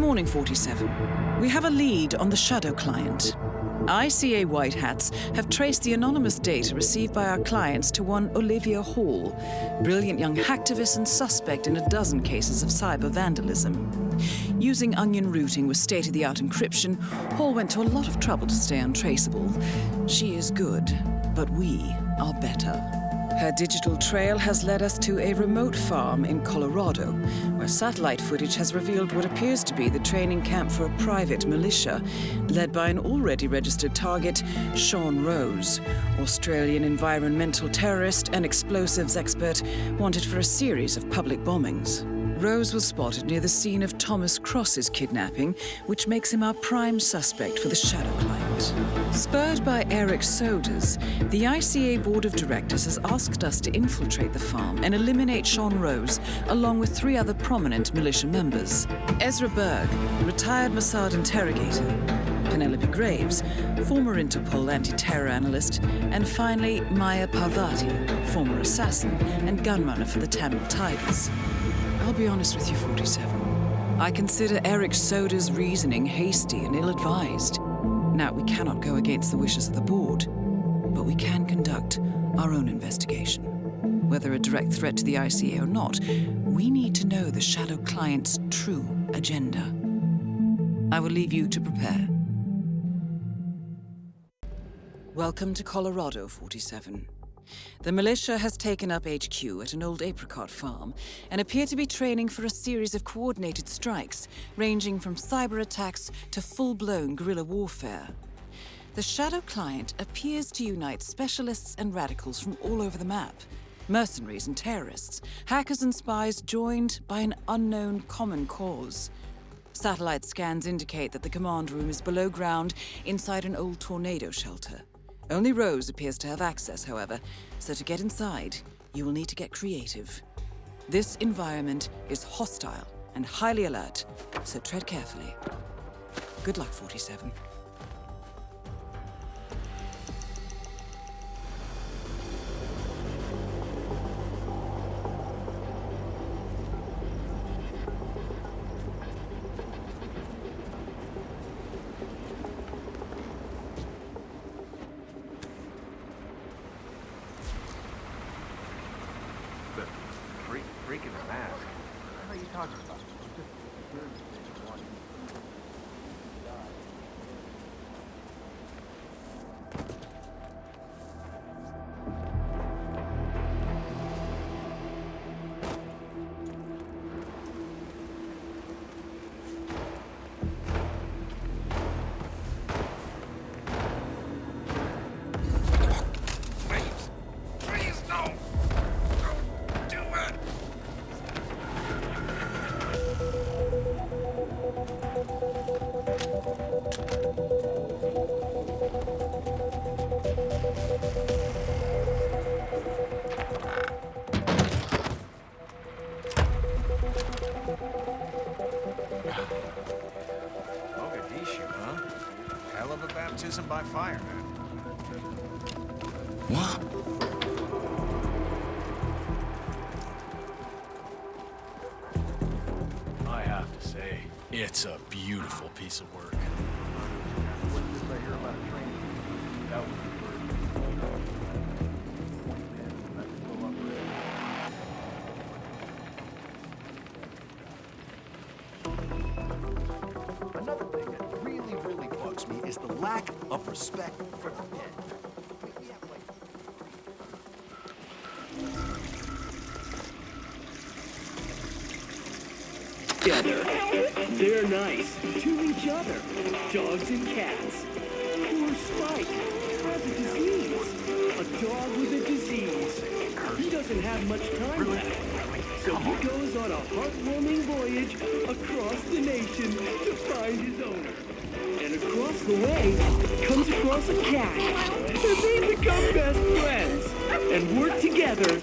morning, 47. We have a lead on the Shadow client. ICA White Hats have traced the anonymous data received by our clients to one Olivia Hall, brilliant young hacktivist and suspect in a dozen cases of cyber vandalism. Using onion routing with state-of-the-art encryption, Hall went to a lot of trouble to stay untraceable. She is good, but we are better. Her digital trail has led us to a remote farm in Colorado, where satellite footage has revealed what appears to be the training camp for a private militia, led by an already registered target, Sean Rose, Australian environmental terrorist and explosives expert wanted for a series of public bombings. Rose was spotted near the scene of Thomas Cross's kidnapping, which makes him our prime suspect for the Shadow client. Spurred by Eric Sodas, the ICA Board of Directors has asked us to infiltrate the farm and eliminate Sean Rose, along with 3 other prominent militia members. Ezra Berg, retired Mossad interrogator, Penelope Graves, former Interpol anti-terror analyst, and finally Maya Parvati, former assassin and gunrunner for the Tamil Tigers. I'll be honest with you, 47. I consider Eric Soda's reasoning hasty and ill-advised. Now, we cannot go against the wishes of the board, but we can conduct our own investigation. Whether a direct threat to the ICA or not, we need to know the Shadow client's true agenda. I will leave you to prepare. Welcome to Colorado, 47. The militia has taken up HQ at an old apricot farm and appear to be training for a series of coordinated strikes, ranging from cyber attacks to full-blown guerrilla warfare. The Shadow client appears to unite specialists and radicals from all over the map. Mercenaries and terrorists, hackers and spies joined by an unknown common cause. Satellite scans indicate that the command room is below ground inside an old tornado shelter. Only Rose appears to have access, however, so to get inside, you will need to get creative. This environment is hostile and highly alert, so tread carefully. Good luck, 47. Freaking mask. What are you talking about? Just weird thing watching. Please, no! Don't do it! Mogadishu, huh? Hell of a baptism by fire, man. What? I have to say, it's a beautiful piece of work. What's this I hear about a train? That would be Another thing that really bugs me is the lack of respect for the dead. We have, like, Together. They're nice to each other. Dogs and cats. Poor Spike has a disease. A dog with a disease. He doesn't have much time left. So he goes on a heartwarming voyage across the nation to find his owner. And across the way, comes across a cat. And they become best friends and work together.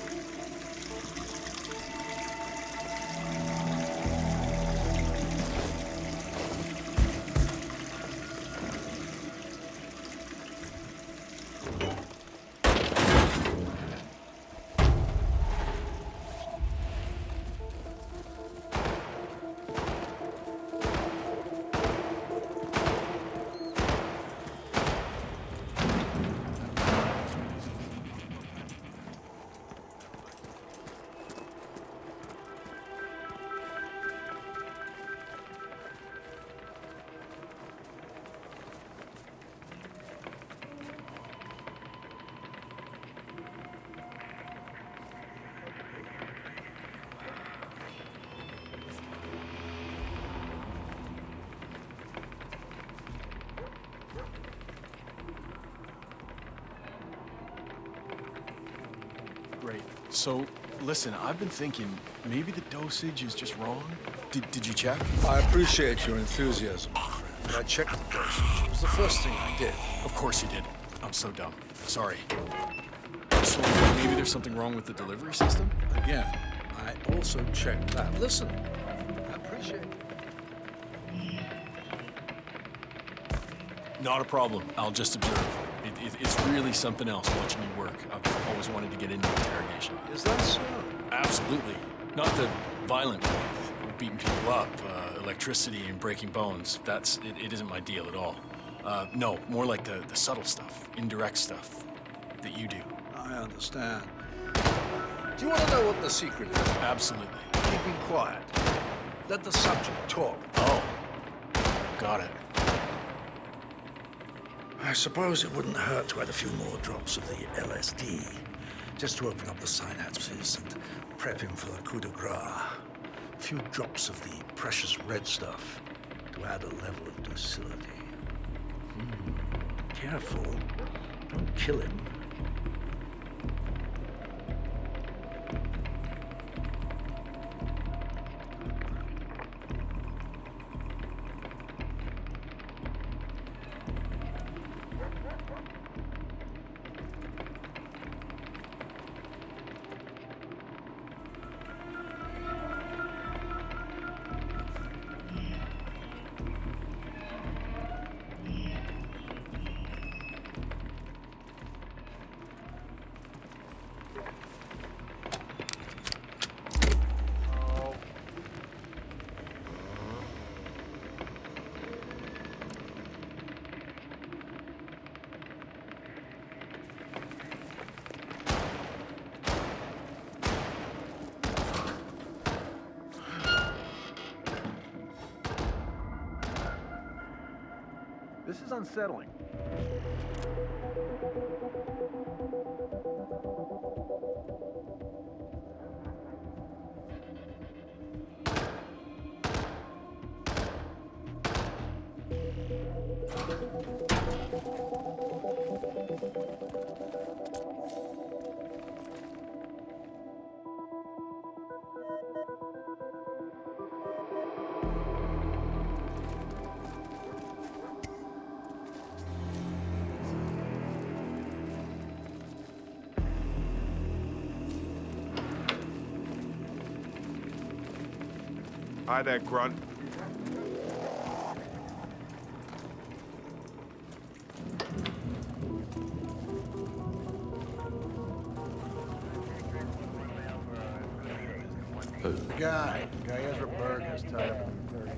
So, listen, I've been thinking maybe the dosage is just wrong. Did you check? I appreciate your enthusiasm, my friend, but I checked the dosage. It was the first thing I did. Of course you did. I'm so dumb. Sorry. So maybe there's something wrong with the delivery system? Again, I also checked that. Listen, I appreciate it. Not a problem. I'll just observe. It's really something else watching you work. I've always wanted to get into interrogation. Is that so? Absolutely. Not the violent kind. Beating people up, electricity and breaking bones. It isn't my deal at all. No, more like the subtle stuff, indirect stuff that you do. I understand. Do you want to know what the secret is? Absolutely. Keeping quiet. Let the subject talk. Oh, got it. I suppose it wouldn't hurt to add a few more drops of the LSD, just to open up the synapses and prep him for the coup de grace. A few drops of the precious red stuff to add a level of docility. Careful. Don't kill him. This is unsettling. Hi there, Grunt. Guy Ezra Berg has tied up in the 30.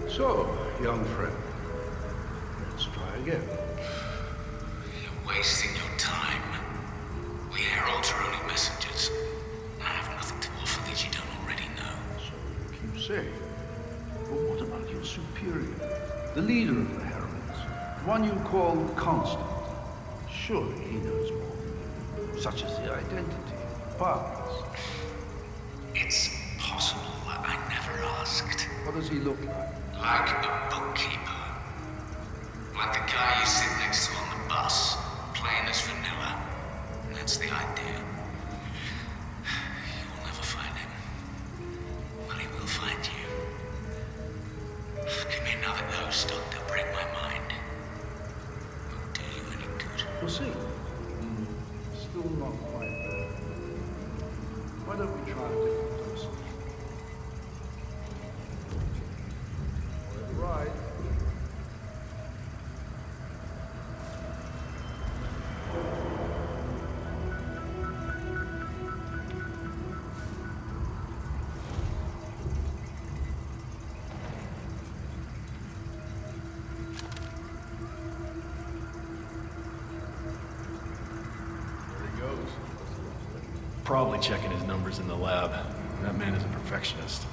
So, young friend, let's try again. You're wasting your time. We heralds are only messengers. I have nothing to offer that you don't already know. So you keep saying. But what about your superior? The leader of the heralds? The one you call Constant? Surely he knows more. Such as the identity, purpose. It's possible that I never asked. What does he look like? Like a bookkeeper. Like the guy you sit next to on the bus, playing as vanilla. That's the idea. You'll never find him. But he will find you. Give me another dose, Doctor. Break my mind. Won't do you any good. We'll see. Still not quite there. Why don't we try a different dosage? Right. probably checking his numbers in the lab. That man is a perfectionist.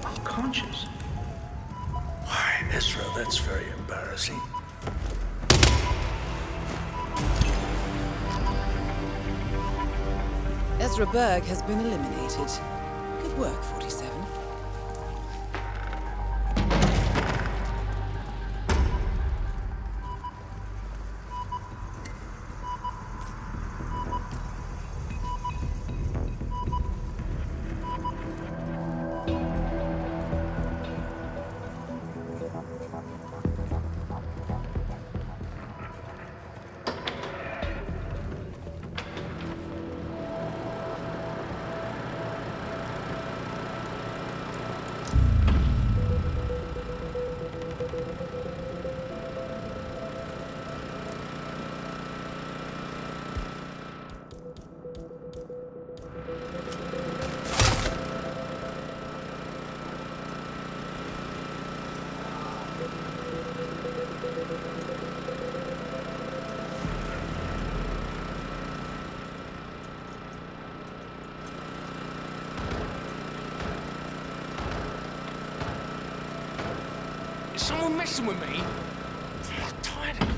Unconscious? Why, Ezra, that's very embarrassing. Ezra Berg has been eliminated. Good work, 47. Is someone messing with me? I'm tired of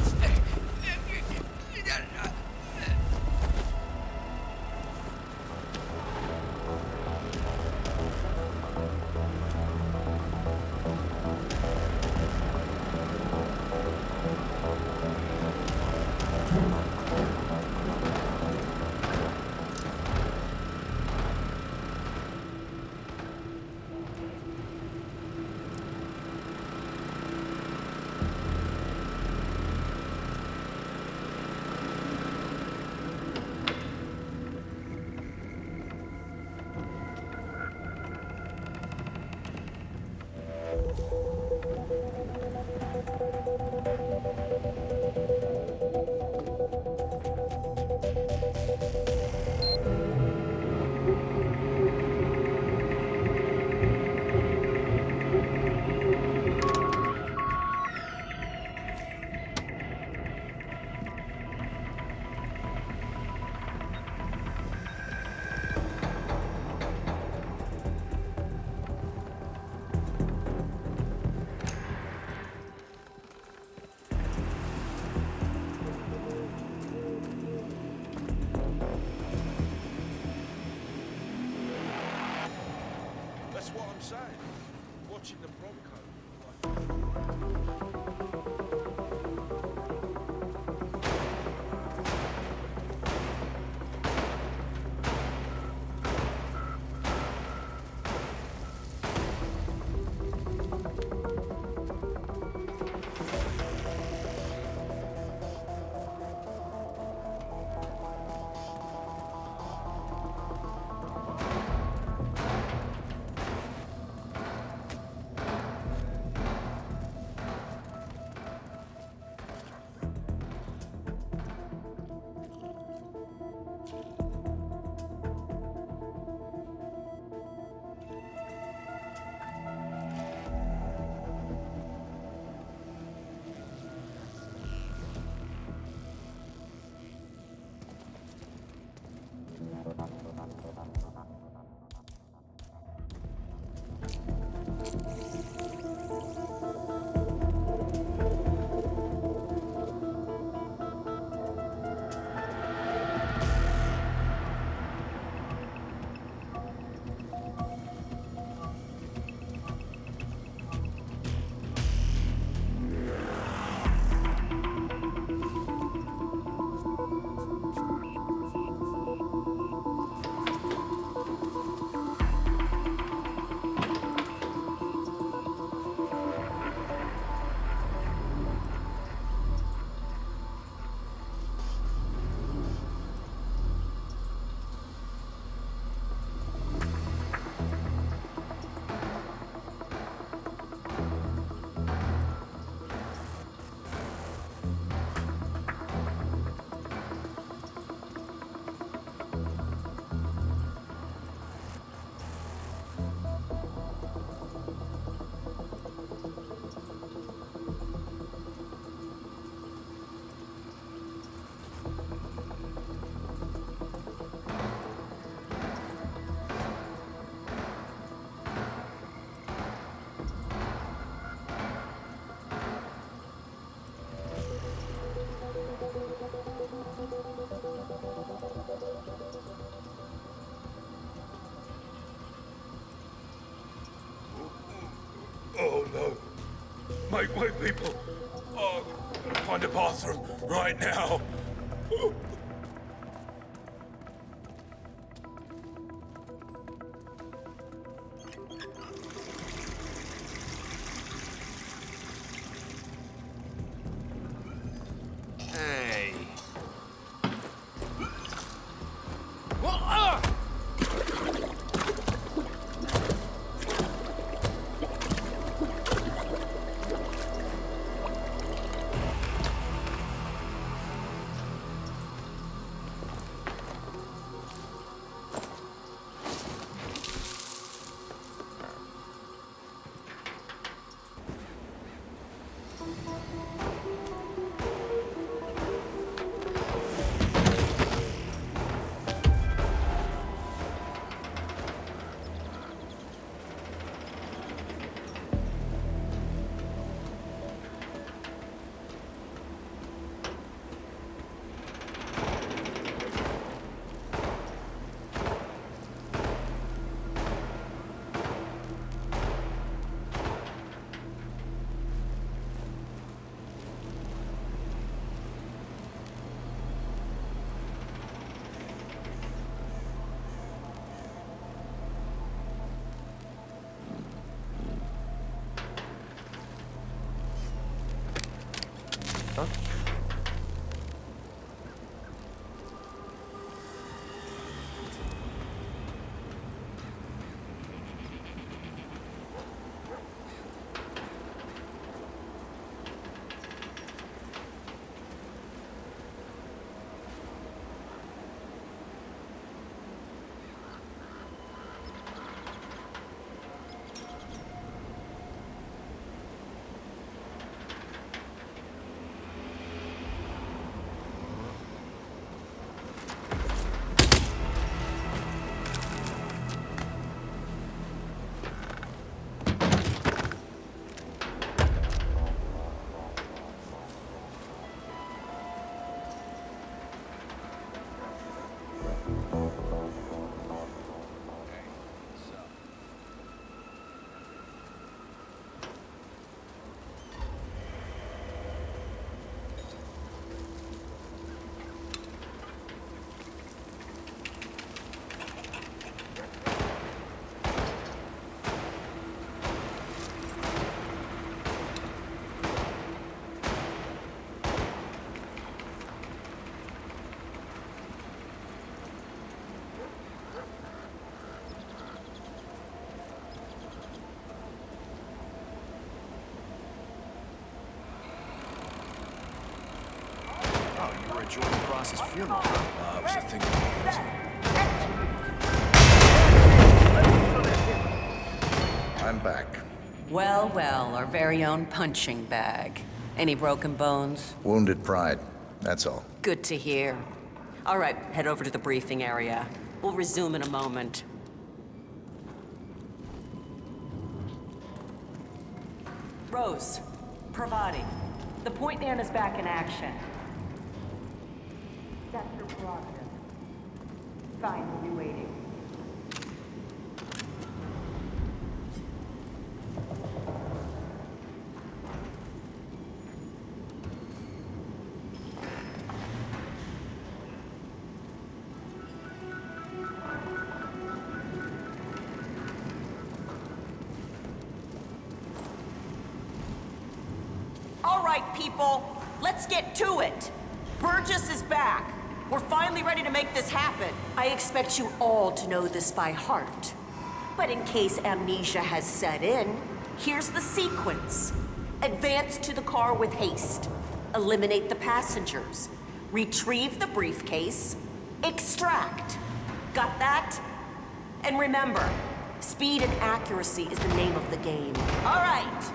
Wait, people. Oh, find a bathroom right now. Hey. Jordan Cross's funeral. I was just thinking I'm back. Well, well, our very own punching bag. Any broken bones? Wounded pride, that's all. Good to hear. All right, head over to the briefing area. We'll resume in a moment. Rose, Pravati, the point man is back in action. That's your prerogative. Fine, we'll be waiting. All right, people, let's get to it. Burgess is back. We're finally ready to make this happen. I expect you all to know this by heart. But in case amnesia has set in, here's the sequence. Advance to the car with haste. Eliminate the passengers. Retrieve the briefcase. Extract. Got that? And remember, speed and accuracy is the name of the game. All right.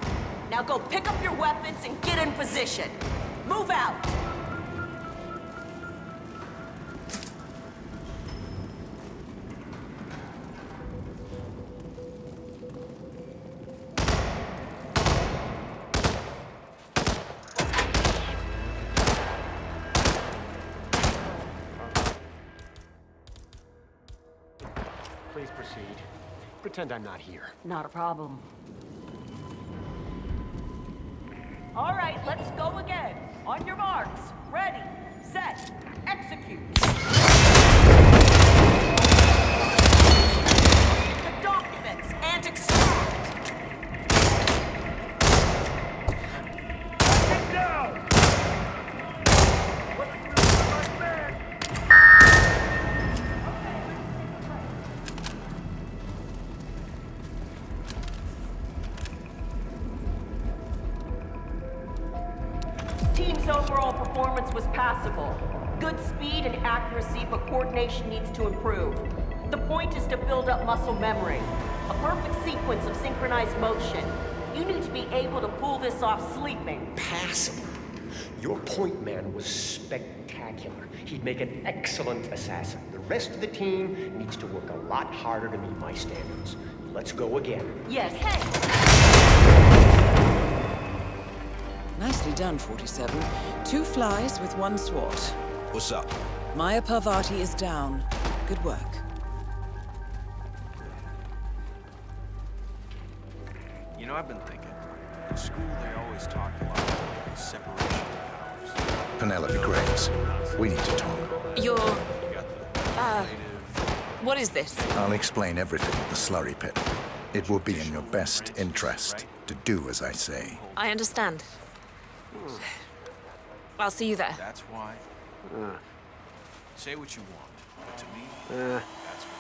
Now go pick up your weapons and get in position. Move out. Please proceed. Pretend I'm not here. Not a problem. All right, let's go again. On your marks. Ready, set, execute. The documents and extract. Get down! Team's overall performance was passable. Good speed and accuracy, but coordination needs to improve. The point is to build up muscle memory. A perfect sequence of synchronized motion. You need to be able to pull this off sleeping. Passable. Your point man was spectacular. He'd make an excellent assassin. The rest of the team needs to work a lot harder to meet my standards. Let's go again. Yes, hey! Nicely done, 47. 2 flies with 1 swat. What's up? Maya Parvati is down. Good work. You know, I've been thinking. In school, they always talked a lot about the separation of powers. Penelope Graves, we need to talk. You're... what is this? I'll explain everything at the slurry pit. It will be in your best interest to do as I say. I understand. I'll see you there. That's why. Say what you want, but to me, that's what.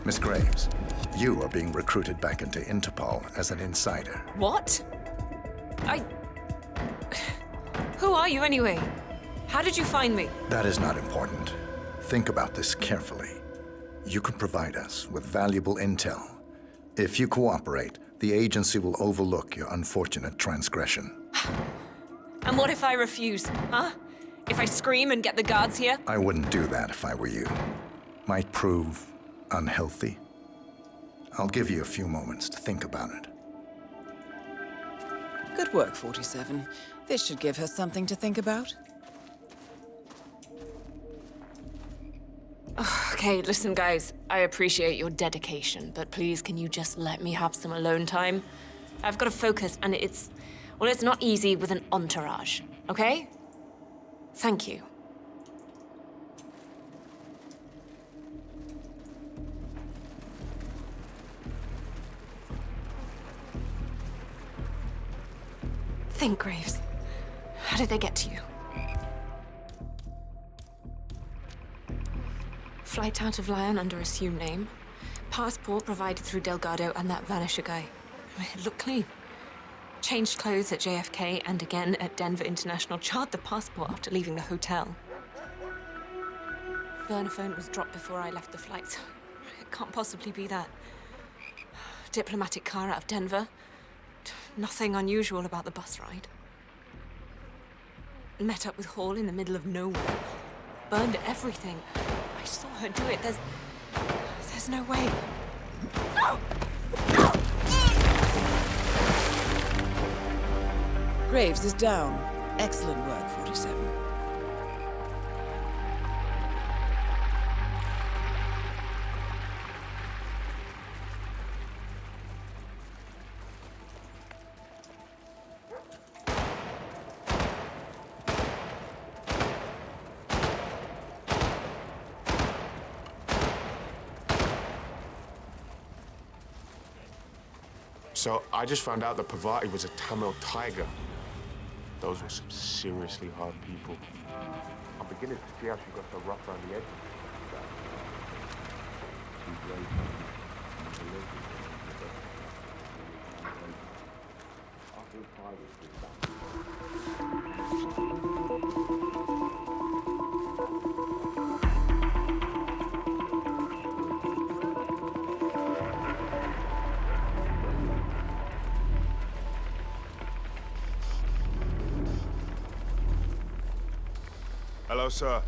Miss Graves, you are being recruited back into Interpol as an insider. What? Who are you anyway? How did you find me? That is not important. Think about this carefully. You can provide us with valuable intel. If you cooperate, the agency will overlook your unfortunate transgression. And what if I refuse, huh? If I scream and get the guards here? I wouldn't do that if I were you. Might prove unhealthy. I'll give you a few moments to think about it. Good work, 47. This should give her something to think about. Okay, listen guys, I appreciate your dedication, but please can you just let me have some alone time? I've got to focus and it's not easy with an entourage, okay? Thank you. Think, Graves. How did they get to you? Flight out of Lyon under assumed name. Passport provided through Delgado and that Vanisher guy. It looked clean. Changed clothes at JFK and again at Denver International. Charred the passport after leaving the hotel. Burner phone was dropped before I left the flight, so it can't possibly be that. Diplomatic car out of Denver. Nothing unusual about the bus ride. Met up with Hall in the middle of nowhere. Burned everything. I saw her do it. There's no way. No! No! Graves is down. Excellent work, 47. So I just found out that Parvati was a Tamil tiger. Those were some seriously hard people. I'm beginning to see how she got so rough around the edges. Hello, sir.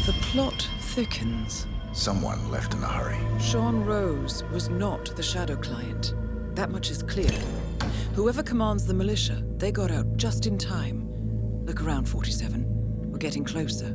The plot thickens. Someone left in a hurry. Sean Rose was not the Shadow Client. That much is clear. Whoever commands the militia, they got out just in time. Look around, 47. We're getting closer.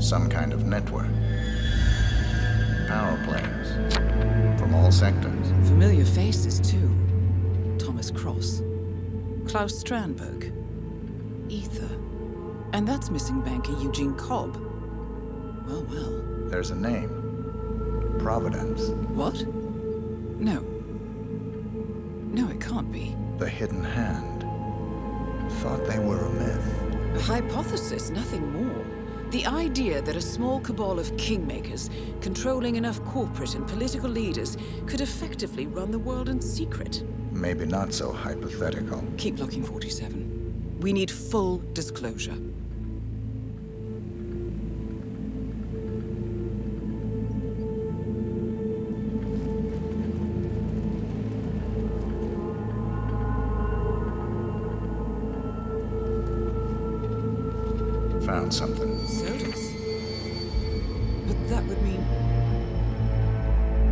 Some kind of network. Power planes. From all sectors. Familiar faces, too. Thomas Cross. Klaus Strandberg. Ether. And that's missing banker Eugene Cobb. Well, well. There's a name. Providence. What? No. No, it can't be. The Hidden Hand. Thought they were a myth. A hypothesis, nothing more. The idea that a small cabal of kingmakers, controlling enough corporate and political leaders, could effectively run the world in secret. Maybe not so hypothetical. Keep looking, 47. We need full disclosure. Found something. Sodas? But that would mean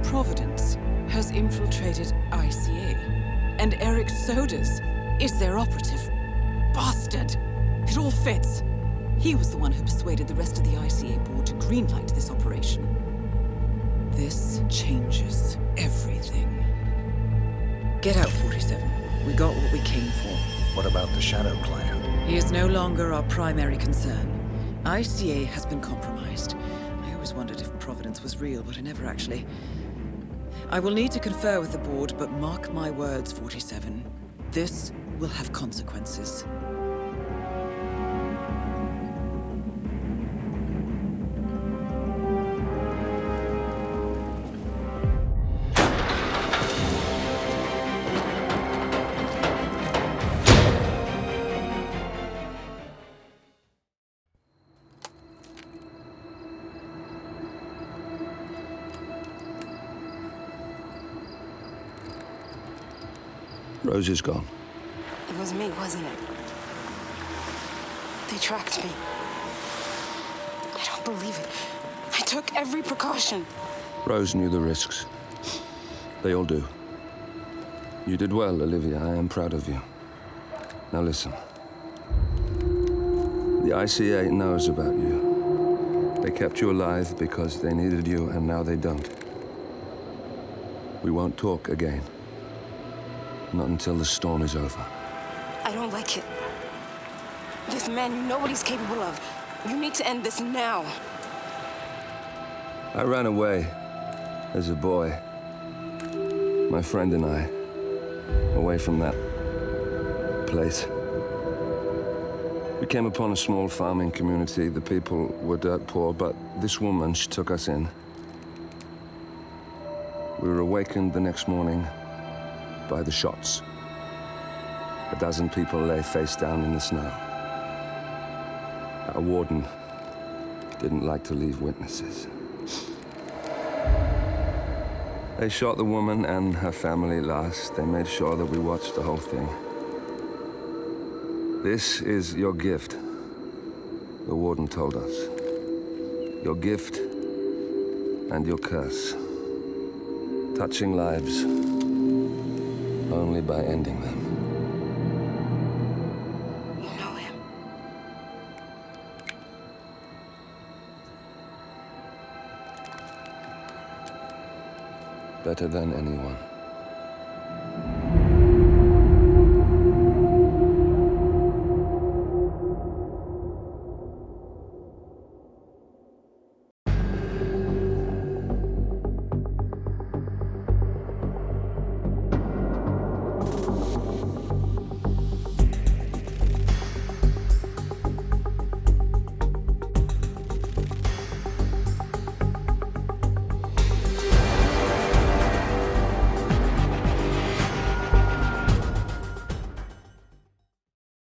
Providence has infiltrated ICA. And Eric Sodas is their operative. Bastard! It all fits. He was the one who persuaded the rest of the ICA board to greenlight this operation. This changes everything. Get out, 47. We got what we came for. What about the Shadow Client? He is no longer our primary concern. ICA has been compromised. I always wondered if Providence was real, but I never actually... I will need to confer with the board, but mark my words, 47. This will have consequences. Rose is gone. It was me, wasn't it? They tracked me. I don't believe it. I took every precaution. Rose knew the risks. They all do. You did well, Olivia. I am proud of you. Now listen. The ICA knows about you. They kept you alive because they needed you, and now they don't. We won't talk again. Not until the storm is over. I don't like it. This man, you know what he's capable of. You need to end this now. I ran away as a boy. My friend and I. Away from that place. We came upon a small farming community. The people were dirt poor, but this woman, she took us in. We were awakened the next morning by the shots. A dozen people lay face down in the snow. Our warden didn't like to leave witnesses. They shot the woman and her family last. They made sure that we watched the whole thing. This is your gift, the warden told us. Your gift and your curse. Touching lives only by ending them. You know him. Better than anyone.